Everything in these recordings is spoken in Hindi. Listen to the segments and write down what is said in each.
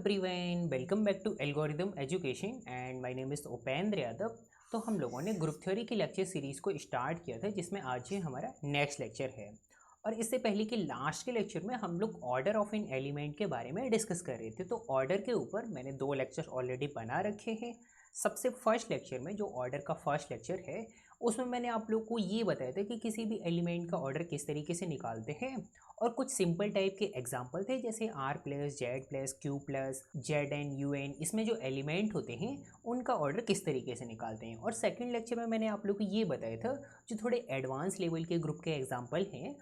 Everyone, welcome back to algorithm education and my name is Upendra Yadav. तो हम लोगों ने ग्रुप थ्योरी की लेक्चर सीरीज़ को स्टार्ट किया था, जिसमें आज ये हमारा नेक्स्ट लेक्चर है। और इससे पहले कि लास्ट के लेक्चर में हम लोग ऑर्डर ऑफ एन एलिमेंट के बारे में डिस्कस कर रहे थे। तो ऑर्डर के ऊपर मैंने 2 लेक्चर ऑलरेडी बना रखे हैं। सबसे फर्स्ट लेक्चर में, जो ऑर्डर का फर्स्ट लेक्चर है, उसमें मैंने आप लोग को ये बताया था कि किसी भी एलिमेंट का ऑर्डर किस तरीके से निकालते हैं, और कुछ सिंपल टाइप के एग्जाम्पल थे, जैसे R plus Z plus Q plus Z N U N. इसमें जो एलिमेंट होते हैं उनका ऑर्डर किस तरीके से निकालते हैं। और सेकंड लेक्चर में मैंने आप लोग को ये बताया था, जो थोड़े एडवांस लेवल के ग्रुप के एग्जाम्पल हैं,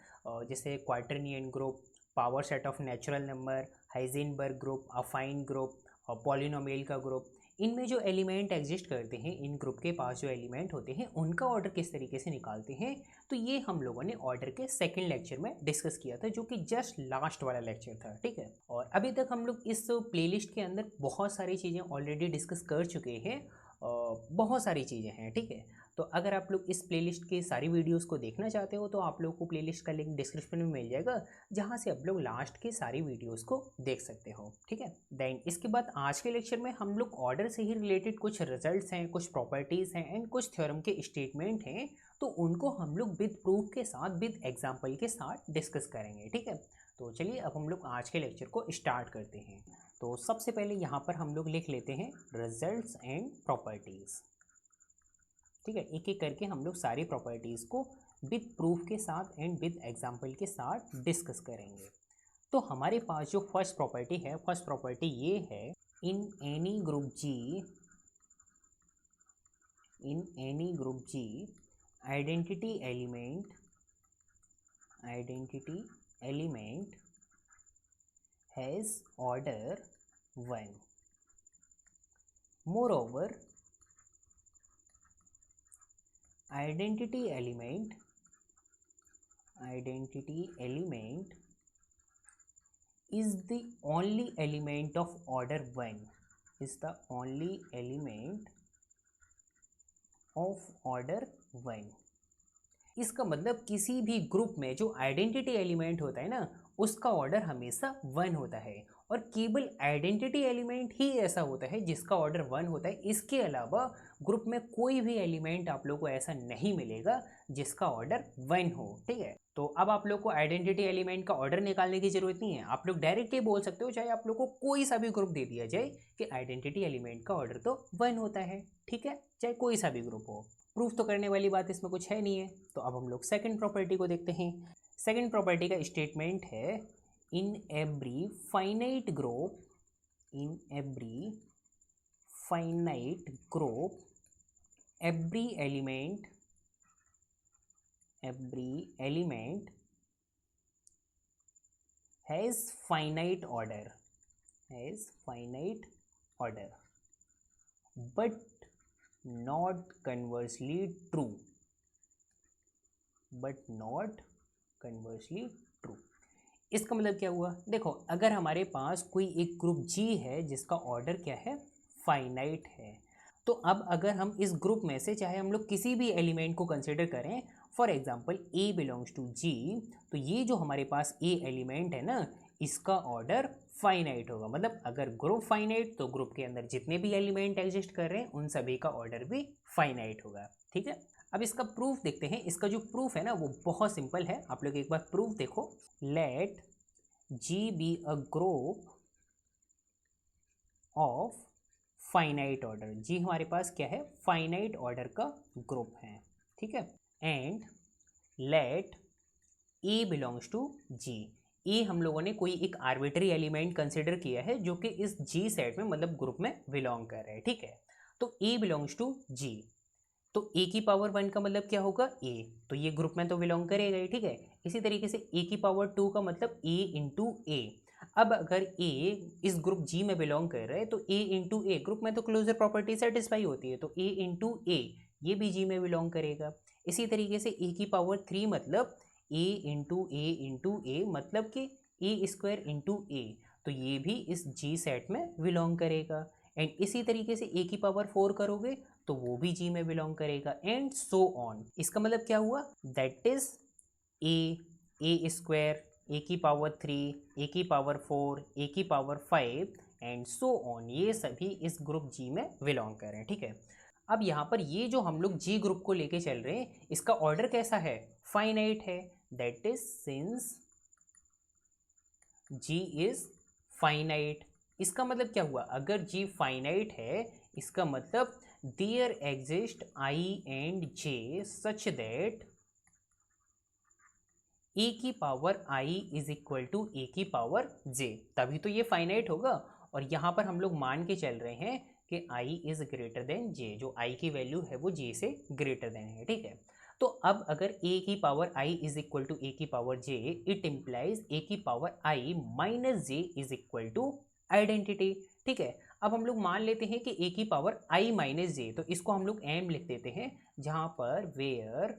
जैसे quaternion group, power set of natural number, Heisenberg group, affine group और पॉलिनोमियल का ग्रुप। इनमें जो एलिमेंट एग्जिस्ट करते हैं, इन ग्रुप के पास जो एलिमेंट होते हैं, उनका ऑर्डर किस तरीके से निकालते हैं, तो ये हम लोगों ने ऑर्डर के सेकंड लेक्चर में डिस्कस किया था, जो कि जस्ट लास्ट वाला लेक्चर था। ठीक है, और अभी तक हम लोग इस प्लेलिस्ट के अंदर बहुत सारी चीज़ें ऑलरेडी डिस्कस कर चुके हैं। बहुत सारी चीज़ें हैं। ठीक है, तो अगर आप लोग इस प्लेलिस्ट की सारी वीडियोस को देखना चाहते हो, तो आप लोग को प्लेलिस्ट का लिंक डिस्क्रिप्शन में मिल जाएगा, जहाँ से आप लोग लास्ट की सारी वीडियोस को देख सकते हो। ठीक है, देन इसके बाद आज के लेक्चर में हम लोग ऑर्डर से ही रिलेटेड कुछ रिजल्ट्स हैं, कुछ प्रॉपर्टीज़ हैं एंड कुछ थ्योरम के स्टेटमेंट हैं, तो उनको हम लोग विद प्रूफ के साथ, विद एग्जाम्पल के साथ डिस्कस करेंगे। ठीक है, तो चलिए अब हम लोग आज के लेक्चर को स्टार्ट करते हैं। तो सबसे पहले यहाँ पर हम लोग लिख लेते हैं रिजल्ट्स एंड प्रॉपर्टीज़। ठीक है, एक एक करके हम लोग सारी प्रॉपर्टीज़ को विद प्रूफ के साथ एंड विद एग्जाम्पल के साथ डिस्कस करेंगे। तो हमारे पास जो फर्स्ट प्रॉपर्टी है, फर्स्ट प्रॉपर्टी ये है, in any group G identity element has order 1। Moreover, identity element is the only element of order 1, is the only element of order 1। इसका मतलब किसी भी ग्रुप में जो आइडेंटिटी एलिमेंट होता है ना, उसका ऑर्डर हमेशा 1 होता है, और केवल आइडेंटिटी एलिमेंट ही ऐसा होता है जिसका ऑर्डर 1 होता है। इसके अलावा ग्रुप में कोई भी एलिमेंट आप लोग को ऐसा नहीं मिलेगा जिसका ऑर्डर 1 हो। ठीक है, तो अब आप लोग को आइडेंटिटी एलिमेंट का ऑर्डर निकालने की जरूरत नहीं है। आप लोग डायरेक्ट ये बोल सकते हो, चाहे आप लोग को कोई सा भी ग्रुप दे दिया जाए, कि आइडेंटिटी एलिमेंट का ऑर्डर तो 1 होता है। ठीक है, चाहे कोई सा भी ग्रुप हो। प्रूफ तो करने वाली बात इसमें कुछ है नहीं है। तो अब हम लोग सेकंड प्रॉपर्टी को देखते हैं। सेकंड प्रॉपर्टी का स्टेटमेंट है, in every finite group every element has finite order but not conversely true। इसका मतलब क्या हुआ? देखो, अगर हमारे पास कोई एक ग्रुप G है जिसका ऑर्डर क्या है, फाइनाइट है, तो अब अगर हम इस ग्रुप में से चाहे हम लोग किसी भी एलिमेंट को कंसिडर करें, for example A belongs to G, तो ये जो हमारे पास A एलिमेंट है ना, इसका ऑर्डर फाइनाइट होगा। मतलब अगर ग्रुप फाइनाइट, तो ग्रुप के अंदर जितने भी एलिमेंट एग्जिस्ट कर रहे हैं उन सभी का ऑर्डर भी फाइनाइट होगा। ठीक है, अब इसका प्रूफ देखते हैं। इसका जो प्रूफ है ना, वो बहुत सिंपल है। आप लोग एक बार प्रूफ देखो। Let G be a group of finite order. G हमारे पास क्या है, फाइनाइट ऑर्डर का ग्रुप है। ठीक है, and let A belongs to G। ए हम लोगों ने कोई एक आर्बिट्री एलिमेंट कंसिडर किया है, जो कि इस G सेट में, मतलब ग्रुप में बिलोंग कर रहे हैं। ठीक है, तो A बिलोंग्स टू G, तो A की पावर 1 का मतलब क्या होगा, A, तो ये ग्रुप में तो बिलोंग करेगा ही। ठीक है, इसी तरीके से A की पावर 2 का मतलब A इंटू A। अब अगर A इस ग्रुप G में बिलोंग कर रहा है, तो A इंटू A, ग्रुप में तो क्लोजर प्रॉपर्टी सेटिस्फाई होती है, तो A इंटू A ये भी G में बिलोंग करेगा। इसी तरीके से A की पावर 3 मतलब A इंटू A मतलब कि A स्क्वायर इंटू A, तो ये भी इस G सेट में बिलोंग करेगा। एंड इसी तरीके से A की पावर 4 करोगे तो वो भी G में बिलोंग करेगा, एंड सो ऑन। इसका मतलब क्या हुआ, that is A square, A की पावर 3, A की पावर 4, A की पावर 5, एंड सो ऑन, ये सभी इस ग्रुप जी में बिलोंग कर रहे हैं, ठीक है। अब यहाँ पर ये जो हम लोग जी ग्रुप को लेके चल रहे हैं, इसका ऑर्डर कैसा है, फाइनाइट है, that is since G is finite. इसका मतलब क्या हुआ, अगर जी फाइनाइट है इसका मतलब there exist I and J such that A की power I is equal to A की पावर जे, तभी तो ये फाइनाइट होगा। और यहाँ पर हम लोग मान के चल रहे हैं कि आई इज ग्रेटर देन जे, जो आई की वैल्यू है वो जे से ग्रेटर देन है, ठीक है। तो अब अगर ए की power I is equal to A की power J, it implies A की power I minus J is equal to identity, ठीक है। अब हम लोग मान लेते हैं कि ए की पावर आई माइनस जे, तो इसको हम लोग एम लिख देते हैं, जहाँ पर where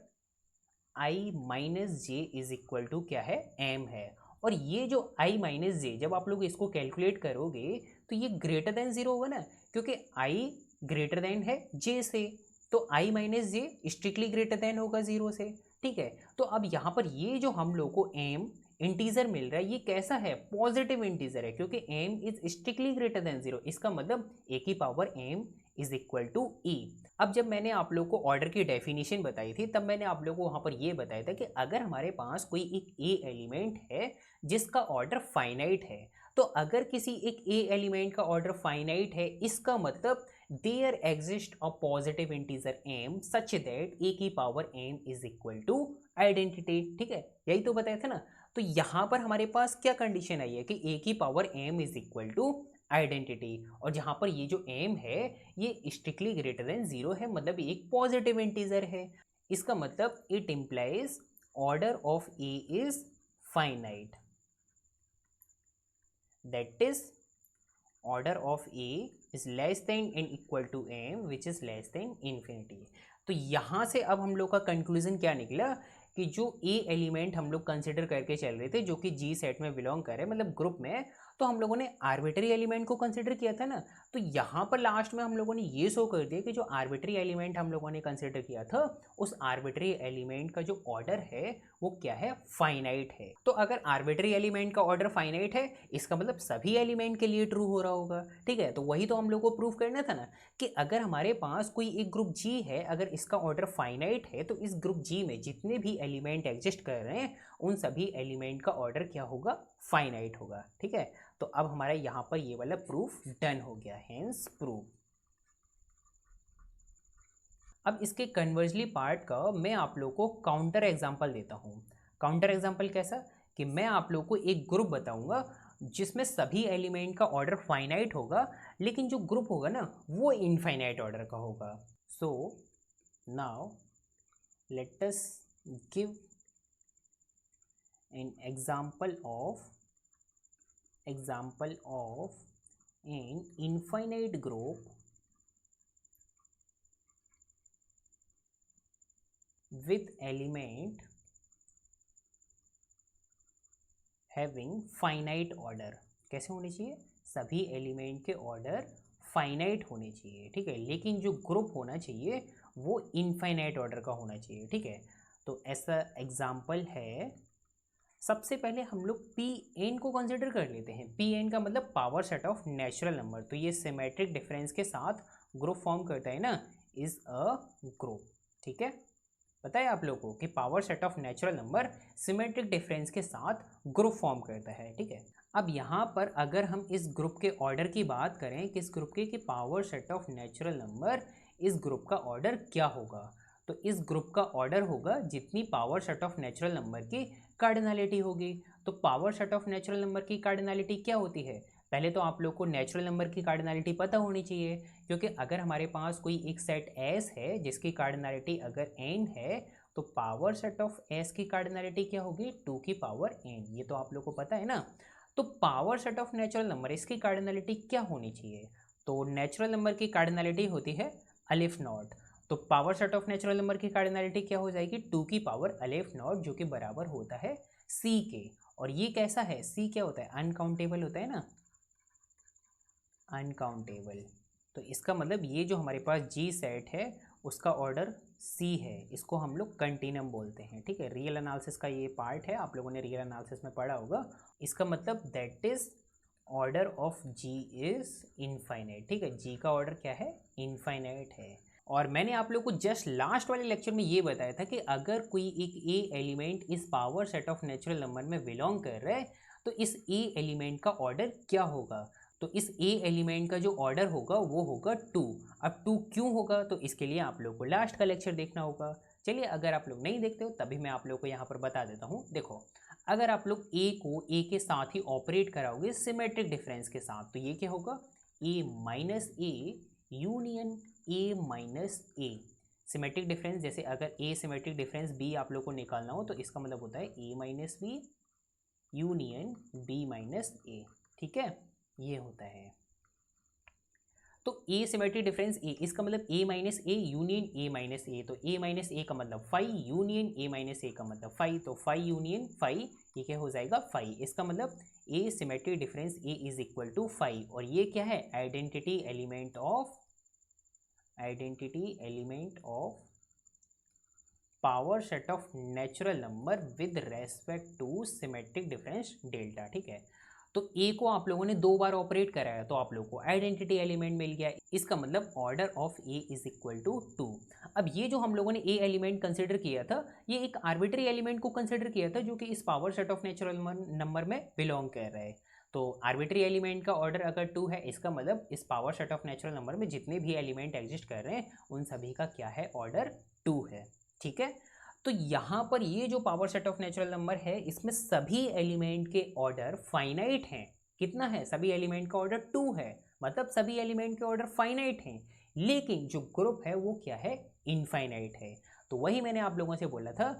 I minus J is equal to क्या है, एम है। और ये जो आई माइनस जे, जब आप लोग इसको कैलकुलेट करोगे तो ये ग्रेटर देन जीरो होगा ना, क्योंकि आई ग्रेटर देन है जे से, तो आई माइनस जे स्ट्रिक्टली ग्रेटर देन होगा जीरो से, ठीक है। तो अब यहाँ पर ये जो हम लोग को एम इंटीजर मिल रहा है, ये कैसा है, पॉजिटिव इंटीजर है, क्योंकि M is strictly greater than zero, इसका मतलब ए की power M is equal to E. अब जब मैंने आप लोग को ऑर्डर की डेफिनेशन बताई थी, तब मैंने आप लोग को वहाँ पर ये बताया था कि अगर हमारे पास कोई एक ए एलिमेंट है जिसका ऑर्डर फाइनाइट है, तो अगर किसी एक ए एलिमेंट का ऑर्डर फाइनाइट है, इसका मतलब there exist a positive integer M such that A की power M is equal to identity, ठीक है, यही तो बताया था ना। तो यहाँ पर हमारे पास क्या कंडीशन आई है कि ए की power M is equal to identity, और जहाँ पर ये जो एम है ये स्ट्रिक्टली ग्रेटर देन जीरो है, मतलब एक पॉजिटिव इंटीजर है। इसका मतलब it implies order of A is finite, that is order of A is less than and equal to M which is less than infinity. तो यहाँ से अब हम लोग का कंक्लूजन क्या निकला कि जो ए एलिमेंट हम लोग कंसिडर करके चल रहे थे, जो कि जी सेट में बिलोंग कर रहे हैं, मतलब ग्रुप में, तो हम लोगों ने आर्बिट्री एलिमेंट को कंसिडर किया था ना। तो यहाँ पर लास्ट में हम लोगों ने ये शो कर दिया कि जो आर्बिट्री एलिमेंट हम लोगों ने कंसिडर किया था, उस आर्बिट्री एलिमेंट का जो ऑर्डर है वो क्या है, फाइनाइट है। तो अगर आर्बिट्री एलिमेंट का ऑर्डर फाइनाइट है, इसका मतलब सभी एलिमेंट के लिए ट्रू हो रहा होगा, ठीक है। तो वही तो हम लोग को प्रूव करना था ना, कि अगर हमारे पास कोई एक ग्रुप जी है, अगर इसका ऑर्डर फाइनाइट है, तो इस ग्रुप जी में जितने भी एलिमेंट एग्जिस्ट कर रहे हैं उन सभी एलिमेंट का ऑर्डर क्या होगा, फाइनाइट होगा, ठीक है। तो अब हमारा यहाँ पर ये वाला प्रूफ डन हो गया, हेंस प्रूफ। अब इसके कन्वर्जली पार्ट का मैं आप लोग को काउंटर एग्जांपल देता हूँ। काउंटर एग्जांपल कैसा, कि मैं आप लोग को एक ग्रुप बताऊंगा जिसमें सभी एलिमेंट का ऑर्डर फाइनाइट होगा, लेकिन जो ग्रुप होगा ना वो इनफाइनाइट ऑर्डर का होगा। So now let us give an example of an infinite group with element having finite order। कैसे होने चाहिए, सभी एलिमेंट के ऑर्डर फाइनाइट होने चाहिए, ठीक है, लेकिन जो ग्रुप होना चाहिए वो इनफाइनाइट ऑर्डर का होना चाहिए, ठीक है। तो ऐसा एग्जाम्पल है, सबसे पहले हम लोग पी एन को कंसिडर कर लेते हैं। पी एन का मतलब power set of natural number, तो ये सिमेट्रिक डिफरेंस के साथ ग्रुप फॉर्म करता है ना, इज अ ग्रुप, ठीक है। पता है आप लोगों को कि power set of natural number symmetric difference के साथ ग्रुप फॉर्म करता है, ठीक है। अब यहाँ पर अगर हम इस ग्रुप के ऑर्डर की बात करें, किस ग्रुप के, कि power set of natural number, इस ग्रुप का ऑर्डर क्या होगा, तो इस ग्रुप का ऑर्डर होगा जितनी power set of natural number की कार्डिनलिटी होगी। तो power set of natural number की कार्डिनलिटी क्या होती है, पहले तो आप लोग को नेचुरल नंबर की कार्डिनलिटी पता होनी चाहिए, क्योंकि अगर हमारे पास कोई एक सेट एस है जिसकी कार्डिनलिटी अगर एन है, तो पावर सेट ऑफ एस की कार्डिनलिटी क्या होगी, 2 की पावर एन, ये तो आप लोग को पता है ना। तो power set of natural number, इसकी कार्डिनलिटी क्या होनी चाहिए, तो नेचुरल नंबर की कार्डिनलिटी होती है अलिफ नॉट, तो power set of natural number की कार्डिनलिटी क्या हो जाएगी, 2 की पावर अलिफ नॉट, जो कि बराबर होता है सी के। और ये कैसा है, सी क्या होता है, अनकाउंटेबल होता है ना, अनकाउंटेबल। तो इसका मतलब ये जो हमारे पास जी सेट है उसका ऑर्डर सी है, इसको हम लोग कंटिन्यूम बोलते हैं, ठीक है। रियल एनालिसिस का ये पार्ट है, आप लोगों ने रियल एनालिसिस में पढ़ा होगा। इसका मतलब that is order of G is infinite. ठीक है, जी का ऑर्डर क्या है, इनफाइनाइट है। और मैंने आप लोग को जस्ट लास्ट वाले लेक्चर में ये बताया था कि अगर कोई एक ए एलिमेंट इस power set of natural number में बिलोंग कर रहा है तो इस ए एलिमेंट का ऑर्डर क्या होगा। तो इस ए एलिमेंट का जो ऑर्डर होगा वो होगा 2। अब 2 क्यों होगा, तो इसके लिए आप लोग को लास्ट का लेक्चर देखना होगा। चलिए, अगर आप लोग नहीं देखते हो तभी मैं आप लोग को यहाँ पर बता देता हूँ। देखो, अगर आप लोग ए को ए के साथ ही ऑपरेट कराओगे सिमेट्रिक डिफरेंस के साथ, तो ये क्या होगा, A minus A union A minus A. Symmetric difference, जैसे अगर ए सिमेट्रिक डिफरेंस बी आप लोग को निकालना हो तो इसका मतलब होता है A minus B union B minus A. ठीक है, ये होता है। तो ए सिमेट्रिक डिफरेंस ए, इसका मतलब A minus A union A minus A. तो ए माइनस ए का मतलब 5 यूनियन ए माइनस ए का मतलब 5, तो 5 यूनियन 5 ये क्या हो जाएगा 5। इसका मतलब A symmetric difference A is equal to 5। और ये क्या है, identity element of power set of natural number with respect to symmetric difference delta. ठीक है, तो ए को आप लोगों ने 2 बार ऑपरेट कराया तो आप लोगों को आइडेंटिटी एलिमेंट मिल गया। इसका मतलब order of A is equal to 2। अब ये जो हम लोगों ने ए एलिमेंट कंसिडर किया था, ये एक आर्बिट्री एलिमेंट को कंसिडर किया था जो कि इस power set of natural number में बिलोंग कर रहा है। तो आर्बिट्री एलिमेंट का ऑर्डर अगर 2 है, इसका मतलब इस power set of natural number में जितने भी एलिमेंट एग्जिस्ट कर रहे हैं उन सभी का क्या है, ऑर्डर 2 है। ठीक है, तो यहाँ पर ये जो power set of natural number है इसमें सभी एलिमेंट के ऑर्डर फाइनाइट हैं। कितना है, सभी एलिमेंट का ऑर्डर 2 है, मतलब सभी एलिमेंट के ऑर्डर फाइनाइट हैं। लेकिन जो ग्रुप है वो क्या है, इनफाइनाइट है। तो वही मैंने आप लोगों से बोला था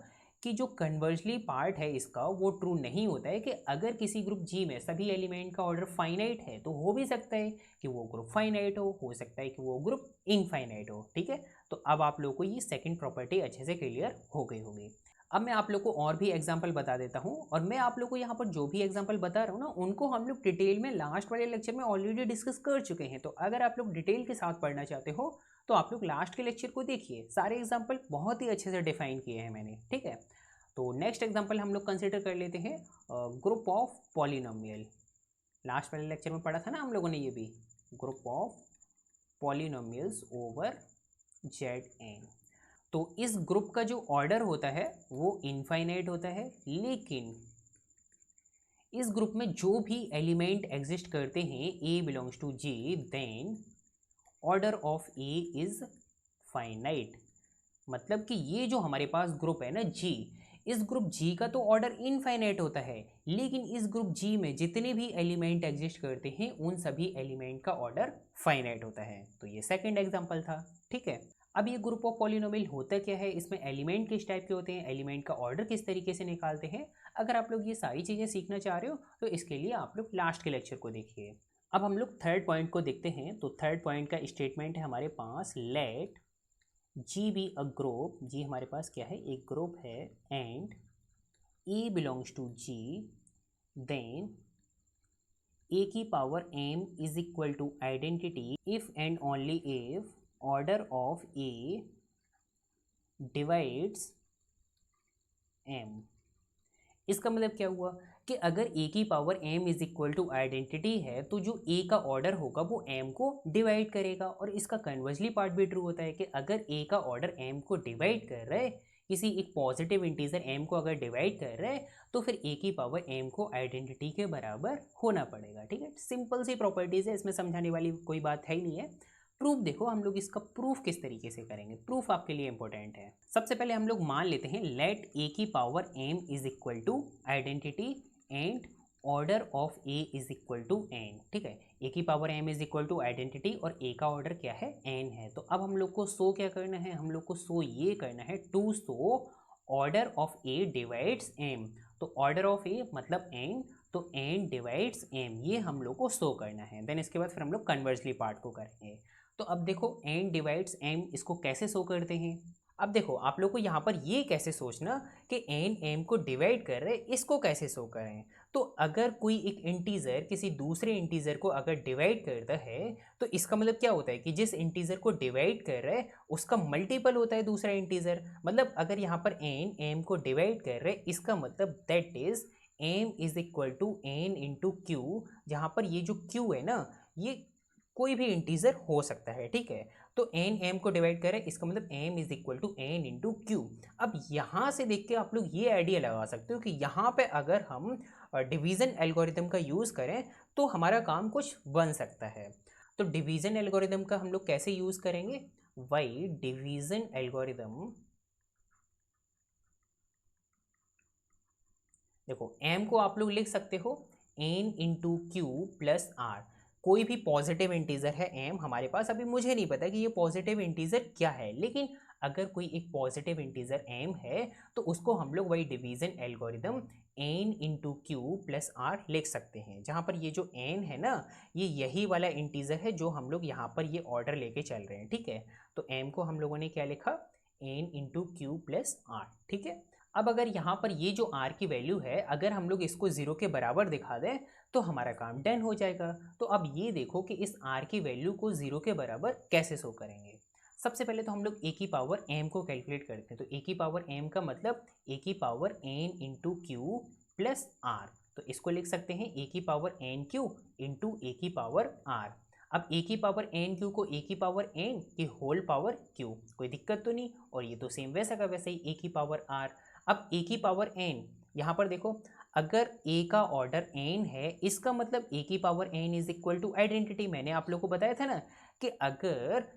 कि जो कन्वर्जली पार्ट है इसका वो ट्रू नहीं होता है, कि अगर किसी ग्रुप जी में सभी एलिमेंट का ऑर्डर फाइनाइट है तो हो भी सकता है कि वो ग्रुप फाइनाइट हो सकता है कि वो ग्रुप इनफाइनाइट हो। ठीक है, तो अब आप लोगों को ये सेकंड प्रॉपर्टी अच्छे से क्लियर हो गई होगी। अब मैं आप लोग को और भी एग्जांपल बता देता हूँ, और मैं आप लोग को यहाँ पर जो भी एग्जांपल बता रहा हूँ ना उनको हम लोग डिटेल में लास्ट वाले लेक्चर में ऑलरेडी डिस्कस कर चुके हैं। तो अगर आप लोग डिटेल के साथ पढ़ना चाहते हो तो आप लोग लास्ट के लेक्चर को देखिए, सारे एग्जाम्पल बहुत ही अच्छे से डिफाइन किए हैं मैंने। ठीक है, तो नेक्स्ट एग्जाम्पल हम लोग कंसिडर कर लेते हैं ग्रुप ऑफ पॉलिनोमियल। लास्ट वाले लेक्चर में पढ़ा था ना हम लोगों ने ये भी, group of polynomials over Zn। तो इस ग्रुप का जो ऑर्डर होता है वो इनफाइनाइट होता है, लेकिन इस ग्रुप में जो भी एलिमेंट एग्जिस्ट करते हैं A belongs to G, then order of A is finite. मतलब कि ये जो हमारे पास ग्रुप है ना G, इस ग्रुप G का तो ऑर्डर इनफाइनाइट होता है, लेकिन इस ग्रुप G में जितने भी एलिमेंट एग्जिस्ट करते हैं उन सभी एलिमेंट का ऑर्डर फाइनाइट होता है। तो ये सेकंड एग्जांपल था। ठीक है, अब ये ग्रुप ऑफ पॉलिनोमियल होता क्या है, इसमें एलिमेंट किस टाइप के होते हैं, एलिमेंट का ऑर्डर किस तरीके से निकालते हैं, अगर आप लोग ये सारी चीज़ें सीखना चाह रहे हो तो इसके लिए आप लोग लास्ट के लेक्चर को देखिए। अब हम लोग थर्ड पॉइंट को देखते हैं। तो थर्ड पॉइंट का स्टेटमेंट है हमारे पास, let G be a group. G हमारे पास क्या है, एक ग्रुप है, and A belongs to G, then A की power M is equal to identity if and only if order of A divides M. इसका मतलब क्या हुआ कि अगर ए की power M is equal to identity है तो जो ए का ऑर्डर होगा वो एम को डिवाइड करेगा। और इसका कन्वर्सली पार्ट भी ट्रू होता है कि अगर ए का ऑर्डर एम को डिवाइड कर रहा है, किसी एक पॉजिटिव इंटीजर एम को अगर डिवाइड कर रहा है तो फिर ए की पावर एम को आइडेंटिटी के बराबर होना पड़ेगा। ठीक है, सिंपल सी प्रॉपर्टीज है, इसमें समझाने वाली कोई बात है ही नहीं है। प्रूफ देखो, हम लोग इसका प्रूफ किस तरीके से करेंगे, प्रूफ आपके लिए इंपॉर्टेंट है। सबसे पहले हम लोग मान लेते हैं लेट ए की power M is equal to identity and order of A is equal to N. ठीक है, ए की power M is equal to identity और ए का ऑर्डर क्या है, एन है। तो अब हम लोग को शो क्या करना है, हम लोग को शो ये करना है to show order of A divides M. तो ऑर्डर ऑफ ए मतलब एन, तो एन डिवाइड्स एम, ये हम लोग को शो करना है। देन इसके बाद फिर हम लोग कन्वर्सली पार्ट को करेंगे। तो अब देखो एन डिवाइड्स एम, इसको कैसे शो करते हैं। अब देखो आप लोग को यहाँ पर ये कैसे सोचना कि एन एम को डिवाइड कर रहे, इसको कैसे शो करें। तो अगर कोई एक इंटीजर किसी दूसरे इंटीजर को अगर डिवाइड करता है तो इसका मतलब क्या होता है कि जिस इंटीजर को डिवाइड कर रहा है उसका मल्टीपल होता है दूसरा इंटीजर। मतलब अगर यहाँ पर एन एम को डिवाइड कर रहे, इसका मतलब that is m is equal to n into Q, जहाँ पर ये जो q है ना ये कोई भी इंटीजर हो सकता है, ठीक है। तो n m को डिवाइड करें, इसका मतलब m is equal to n into Q. अब यहाँ से देख के आप लोग ये आइडिया लगा सकते हो कि यहाँ पे अगर हम डिवीज़न एल्गोरिदम का यूज़ करें तो हमारा काम कुछ बन सकता है। तो डिवीज़न एल्गोरिदम का हम लोग कैसे यूज़ करेंगे, वही डिवीज़न एल्गोरिदम, देखो m को आप लोग लिख सकते हो n into Q plus R. कोई भी पॉजिटिव इंटीजर है m हमारे पास, अभी मुझे नहीं पता कि ये पॉजिटिव इंटीजर क्या है, लेकिन अगर कोई एक पॉजिटिव इंटीजर m है तो उसको हम लोग वही division algorithm n into Q plus R लिख सकते हैं, जहाँ पर ये जो n है ना ये यही वाला इंटीजर है जो हम लोग यहाँ पर ये ऑर्डर लेके चल रहे हैं, ठीक है। तो m को हम लोगों ने क्या लिखा, n into Q plus R, ठीक है। अब अगर यहाँ पर ये जो r की वैल्यू है अगर हम लोग इसको 0 के बराबर दिखा दें तो हमारा काम डन हो जाएगा। तो अब ये देखो कि इस r की वैल्यू को 0 के बराबर कैसे शो करेंगे। सबसे पहले तो हम लोग a की पावर m को कैलकुलेट करते हैं। तो a की पावर m का मतलब a की power n into Q plus R. तो इसको लिख सकते हैं a की पावर n क्यू इंटू a की पावर r। अब a की पावर n क्यू को a की पावर n की होल पावर q, कोई दिक्कत तो नहीं, और ये तो सेम वैसा का वैसे ही a की पावर r। अब a की पावर n, यहाँ पर देखो अगर a का ऑर्डर n है इसका मतलब a की power n is equal to identity. मैंने आप लोग को बताया था ना कि अगर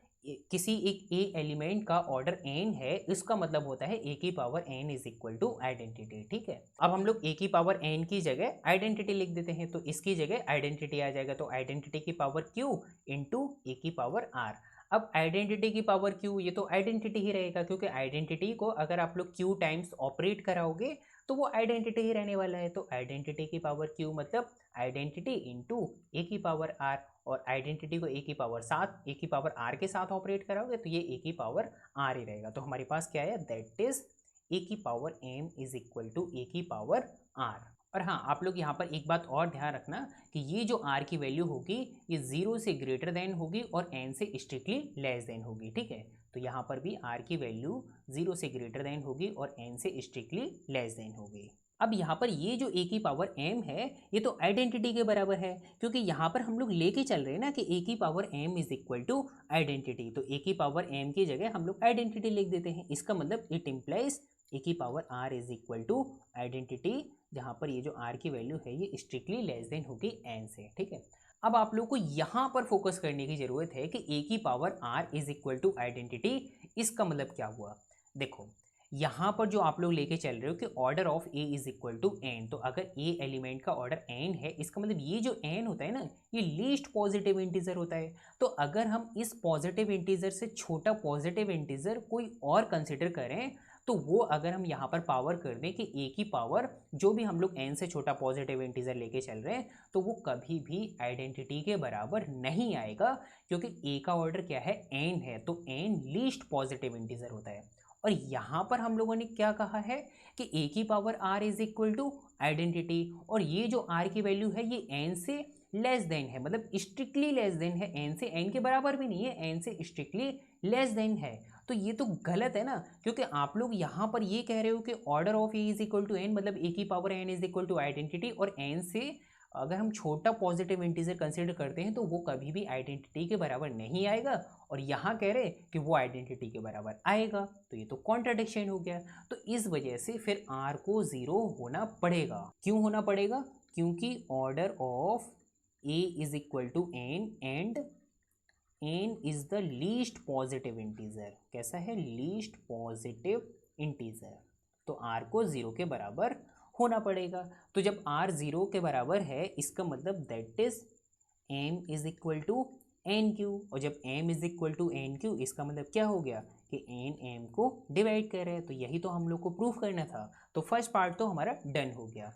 किसी एक a एलिमेंट का ऑर्डर n है इसका मतलब होता है a की power n is equal to identity, ठीक है। अब हम लोग a की पावर n की जगह आइडेंटिटी लिख देते हैं, तो इसकी जगह आइडेंटिटी आ जाएगा। तो आइडेंटिटी की पावर q इंटू a की पावर r। अब आइडेंटिटी की पावर q, ये तो आइडेंटिटी ही रहेगा क्योंकि आइडेंटिटी को अगर आप लोग q टाइम्स ऑपरेट कराओगे तो वो आइडेंटिटी ही रहने वाला है। तो आइडेंटिटी की पावर q मतलब आइडेंटिटी इंटू a की पावर r, और आइडेंटिटी को a की पावर 7 a की पावर r के साथ ऑपरेट कराओगे तो ये a की पावर r ही रहेगा। तो हमारे पास क्या है, दैट इज a की power m is equal to a की पावर r। और हाँ, आप लोग यहाँ पर एक बात और ध्यान रखना कि ये जो r की वैल्यू होगी ये 0 से ग्रेटर देन होगी और n से स्ट्रिक्टली लेस देन होगी, ठीक है। तो यहाँ पर भी r की वैल्यू 0 से ग्रेटर देन होगी और n से स्ट्रिक्टली लेस देन होगी। अब यहाँ पर ये जो a की पावर m है ये तो आइडेंटिटी के बराबर है, क्योंकि यहाँ पर हम लोग लेके चल रहे हैं ना कि a की power m is equal to identity. तो a की पावर m की जगह हम लोग आइडेंटिटी लिख देते हैं। इसका मतलब इट इम्प्लाइज a की power r is equal to identity, जहाँ पर ये जो r की वैल्यू है ये स्ट्रिक्टली लेस देन होगी n से, ठीक है। अब आप लोग को यहाँ पर फोकस करने की जरूरत है कि a की power r is equal to identity, इसका मतलब क्या हुआ। देखो यहाँ पर जो आप लोग लेके चल रहे हो कि order of a is equal to n, तो अगर a एलिमेंट का ऑर्डर n है इसका मतलब ये जो n होता है ना ये लीस्ट पॉजिटिव इंटीजर होता है। तो अगर हम इस पॉजिटिव इंटीजर से छोटा पॉजिटिव इंटीजर कोई और कंसिडर करें तो वो अगर हम यहाँ पर पावर कर दें कि a की पावर जो भी हम लोग n से छोटा पॉजिटिव इंटीजर लेके चल रहे हैं तो वो कभी भी आइडेंटिटी के बराबर नहीं आएगा, क्योंकि a का ऑर्डर क्या है, n है, तो n लीस्ट पॉजिटिव इंटीजर होता है। और यहाँ पर हम लोगों ने क्या कहा है कि a की power r is equal to identity, और ये जो r की वैल्यू है ये n से लेस देन है, मतलब स्ट्रिक्टली लेस देन है, n से n के बराबर भी नहीं है, n से स्ट्रिक्टली लेस देन है। तो ये तो गलत है ना, क्योंकि आप लोग यहाँ पर ये कह रहे हो कि order of a is equal to n मतलब a की power n is equal to identity, और n से अगर हम छोटा पॉजिटिव इंटीजर कंसिडर करते हैं तो वो कभी भी आइडेंटिटी के बराबर नहीं आएगा, और यहाँ कह रहे कि वो आइडेंटिटी के बराबर आएगा, तो ये तो कॉन्ट्राडिक्शन हो गया। तो इस वजह से फिर r को 0 होना पड़ेगा। क्यों होना पड़ेगा, क्योंकि order of a is equal to n and n is the least positive integer. कैसा है, लीस्ट पॉजिटिव इंटीजर, तो r को 0 के बराबर होना पड़ेगा। तो जब r 0 के बराबर है इसका मतलब that is m is equal to N Q, और जब m is equal to N Q इसका मतलब क्या हो गया कि n m को डिवाइड कर रहे हैं। तो यही तो हम लोग को प्रूफ करना था। तो फर्स्ट पार्ट तो हमारा डन हो गया।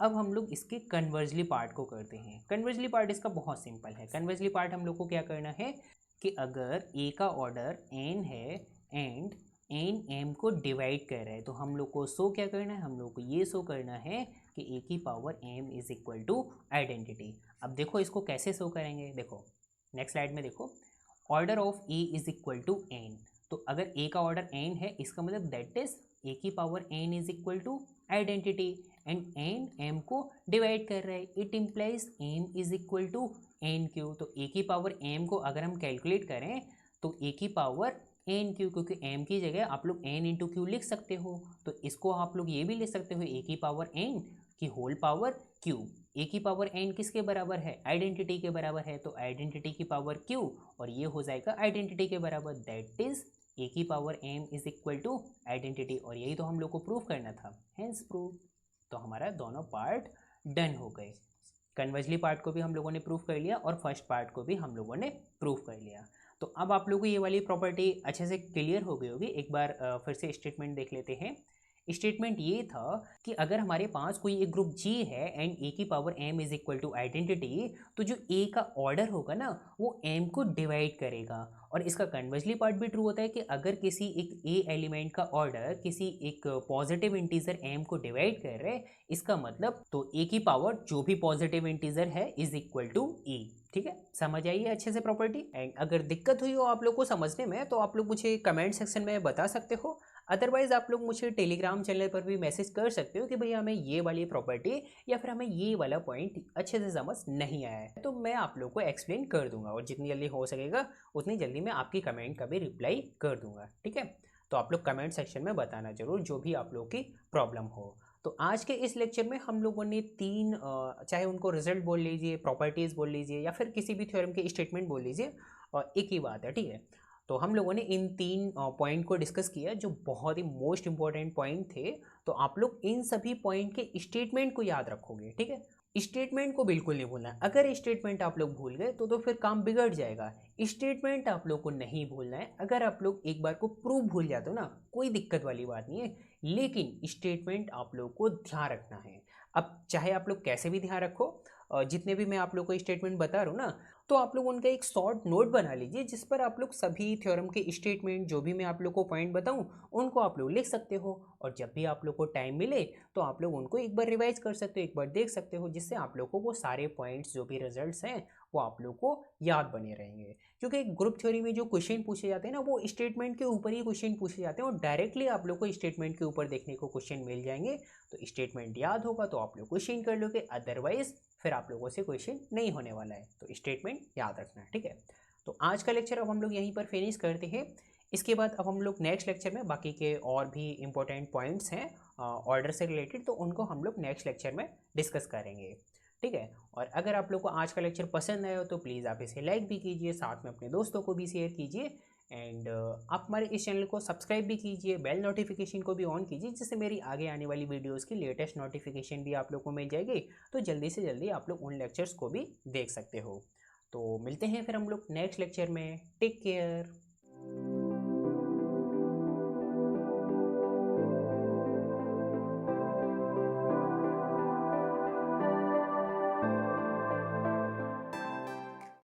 अब हम लोग इसके कन्वर्जली पार्ट को करते हैं। कन्वर्जली पार्ट इसका बहुत सिंपल है। कन्वर्जली पार्ट हम लोग को क्या करना है कि अगर a का ऑर्डर n है एंड n m को डिवाइड कर रहा है तो हम लोग को शो क्या करना है, हम लोग को ये शो करना है कि a की power m is equal to identity. अब देखो इसको कैसे शो करेंगे, देखो नेक्स्ट स्लाइड में देखो, order of a is equal to n। तो अगर a का ऑर्डर n है इसका मतलब दैट इज a की power n is equal to identity and n m को डिवाइड कर रहा है, it implies m is equal to n Q. तो a की पावर m को अगर हम कैलकुलेट करें तो a की पावर n क्यू, क्योंकि m की जगह आप लोग n इंटू क्यू लिख सकते हो, तो इसको आप लोग ये भी लिख सकते हो a की पावर n की होल पावर q। a की पावर n किसके बराबर है, आइडेंटिटी के बराबर है, तो आइडेंटिटी की पावर q और ये हो जाएगा आइडेंटिटी के बराबर, दैट इज a की power m is equal to identity. और यही तो हम लोग को प्रूव करना था, हेंस प्रूव। तो हमारा दोनों पार्ट डन हो गए, कन्वर्जली पार्ट को भी हम लोगों ने प्रूव कर लिया और फर्स्ट पार्ट को भी हम लोगों ने प्रूव कर लिया। तो अब आप लोगों को ये वाली प्रॉपर्टी अच्छे से क्लियर हो गई होगी। एक बार फिर से स्टेटमेंट देख लेते हैं। स्टेटमेंट ये था कि अगर हमारे पास कोई एक ग्रुप G है एंड A की power m is equal to identity, तो जो A का ऑर्डर होगा ना वो m को डिवाइड करेगा। और इसका कन्वर्जली पार्ट भी ट्रू होता है कि अगर किसी एक A एलिमेंट का ऑर्डर किसी एक पॉजिटिव इंटीजर m को डिवाइड कर रहे हैं, इसका मतलब तो A की पावर जो भी पॉजिटिव इंटीजर है इज इक्वल टू E। ठीक है, समझ आइए अच्छे से प्रॉपर्टी। एंड अगर दिक्कत हुई हो आप लोग को समझने में तो आप लोग मुझे कमेंट सेक्शन में बता सकते हो, अदरवाइज आप लोग मुझे टेलीग्राम चैनल पर भी मैसेज कर सकते हो कि भैया हमें ये वाली प्रॉपर्टी या फिर हमें ये वाला पॉइंट अच्छे से समझ नहीं आया है, तो मैं आप लोग को एक्सप्लेन कर दूंगा और जितनी जल्दी हो सकेगा उतनी जल्दी मैं आपकी कमेंट का भी रिप्लाई कर दूंगा। ठीक है, तो आप लोग कमेंट सेक्शन में बताना जरूर जो भी आप लोग की प्रॉब्लम हो। तो आज के इस लेक्चर में हम लोगों ने तीन चाहे उनको रिजल्ट बोल लीजिए, प्रॉपर्टीज़ बोल लीजिए या फिर किसी भी थ्योरम के स्टेटमेंट बोल लीजिए, और एक ही बात है। ठीक है, तो हम लोगों ने इन तीन पॉइंट को डिस्कस किया जो बहुत ही मोस्ट इंपॉर्टेंट पॉइंट थे। तो आप लोग इन सभी पॉइंट के स्टेटमेंट को याद रखोगे। ठीक है, स्टेटमेंट को बिल्कुल नहीं भूलना है। अगर स्टेटमेंट आप लोग भूल गए तो फिर काम बिगड़ जाएगा। स्टेटमेंट आप लोग को नहीं भूलना है। अगर आप लोग एक बार को प्रूफ भूल जाते हो ना, कोई दिक्कत वाली बात नहीं है, लेकिन स्टेटमेंट आप लोग को ध्यान रखना है। अब चाहे आप लोग कैसे भी ध्यान रखो, जितने भी मैं आप लोग को स्टेटमेंट बता रहा हूँ ना, तो आप लोग उनका एक शॉर्ट नोट बना लीजिए जिस पर आप लोग सभी थ्योरम के स्टेटमेंट जो भी मैं आप लोग को पॉइंट बताऊं उनको आप लोग लिख सकते हो। और जब भी आप लोग को टाइम मिले तो आप लोग उनको एक बार रिवाइज कर सकते हो, एक बार देख सकते हो, जिससे आप लोगों को सारे पॉइंट्स जो भी रिजल्ट्स हैं वो आप लोग को याद बने रहेंगे। क्योंकि ग्रुप थ्योरी में जो क्वेश्चन पूछे जाते हैं ना वो स्टेटमेंट के ऊपर ही क्वेश्चन पूछे जाते हैं और डायरेक्टली आप लोग को स्टेटमेंट के ऊपर देखने को क्वेश्चन मिल जाएंगे। तो स्टेटमेंट याद होगा तो आप लोग क्वेश्चन कर लोगे, अदरवाइज फिर आप लोगों से क्वेश्चन नहीं होने वाला है। तो स्टेटमेंट याद रखना है। ठीक है, तो आज का लेक्चर अब हम लोग यहीं पर फिनिश करते हैं। इसके बाद अब हम लोग नेक्स्ट लेक्चर में बाकी के और भी इंपॉर्टेंट पॉइंट्स हैं ऑर्डर से रिलेटेड, तो उनको हम लोग नेक्स्ट लेक्चर में डिस्कस करेंगे। ठीक है, और अगर आप लोग को आज का लेक्चर पसंद आया हो तो प्लीज़ आप इसे लाइक भी कीजिए, साथ में अपने दोस्तों को भी शेयर कीजिए एंड आप हमारे इस चैनल को सब्सक्राइब भी कीजिए, बेल नोटिफिकेशन को भी ऑन कीजिए, जिससे मेरी आगे आने वाली वीडियोस की लेटेस्ट नोटिफिकेशन भी आप लोग को मिल जाएगी। तो जल्दी से जल्दी आप लोग उन लेक्चर्स को भी देख सकते हो। तो मिलते हैं फिर हम लोग नेक्स्ट लेक्चर में। Take care.